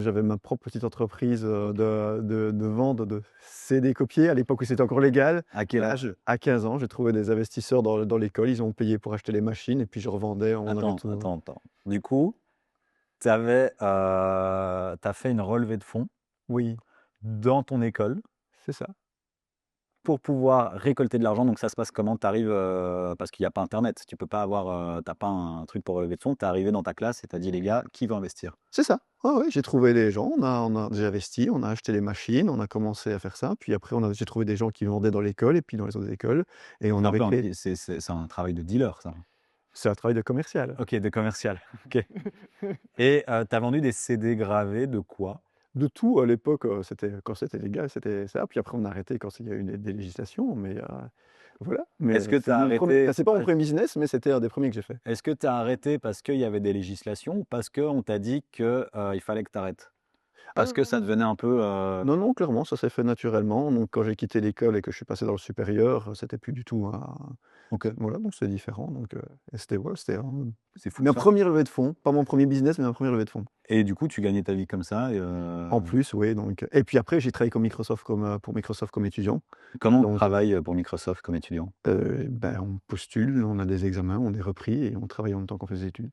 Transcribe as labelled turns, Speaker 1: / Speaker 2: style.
Speaker 1: J'avais ma propre petite entreprise, de vente de CD copiés à l'époque où c'était encore légal.
Speaker 2: À quel âge?
Speaker 1: À 15 ans, j'ai trouvé des investisseurs dans l'école, ils ont payé pour acheter les machines et puis je revendais en
Speaker 2: Attends,
Speaker 1: retour.
Speaker 2: attends, attends. Du coup, tu avais, fait une relevée de fonds
Speaker 1: Oui,
Speaker 2: dans ton école
Speaker 1: c'est ça.
Speaker 2: pour pouvoir récolter de l'argent. Donc ça se passe comment? Tu arrives, parce qu'il y a pas internet, tu peux pas avoir, tu pas un truc pour relever de fonds. Tu es arrivé dans ta classe et tu as dit: «Les gars, qui veut investir?»
Speaker 1: C'est ça. Ouais, ouais, j'ai trouvé les gens, j'ai investi, on a acheté les machines, on a commencé à faire ça, puis après j'ai trouvé des gens qui vendaient dans l'école et puis dans les autres écoles et on
Speaker 2: C'est un
Speaker 1: avait
Speaker 2: peu
Speaker 1: créé
Speaker 2: c'est un travail de dealer ça?
Speaker 1: c'est un travail de commercial.
Speaker 2: OK, de commercial. OK. Et tu as vendu des CD gravés de quoi?
Speaker 1: De tout à l'époque, c'était quand c'était légal, c'était ça, puis après on a arrêté quand il y a eu des législations, mais voilà.
Speaker 2: Est-ce
Speaker 1: Mais
Speaker 2: que tu
Speaker 1: c'est
Speaker 2: as
Speaker 1: mon premier
Speaker 2: arrêté
Speaker 1: c'est pas mon
Speaker 2: parce
Speaker 1: premier business, mais c'était un des premiers que j'ai fait.
Speaker 2: est-ce que tu as arrêté parce qu'il y avait des législations ou parce qu'on t'a dit que, il fallait que tu arrêtes? Parce que ça
Speaker 1: Ah!
Speaker 2: devenait un peu,
Speaker 1: Non, non, clairement, ça s'est fait naturellement. Donc quand j'ai quitté l'école et que je suis passé dans le supérieur, c'était plus du tout un
Speaker 2: OK,
Speaker 1: voilà, donc c'est différent donc et c'était voilà, c'était un
Speaker 2: c'est fou
Speaker 1: ma
Speaker 2: ça.
Speaker 1: première levée de fonds, pas mon premier business, mais ma première levée de fonds.
Speaker 2: Et du coup, tu gagnais ta vie comme ça et
Speaker 1: En plus, oui, donc et puis après j'ai travaillé pour Microsoft comme étudiant.
Speaker 2: comment on
Speaker 1: Donc
Speaker 2: travaille, pour Microsoft comme étudiant?
Speaker 1: ben, on postule, on a des examens, on est repris et on travaille en même temps qu'on fait des études.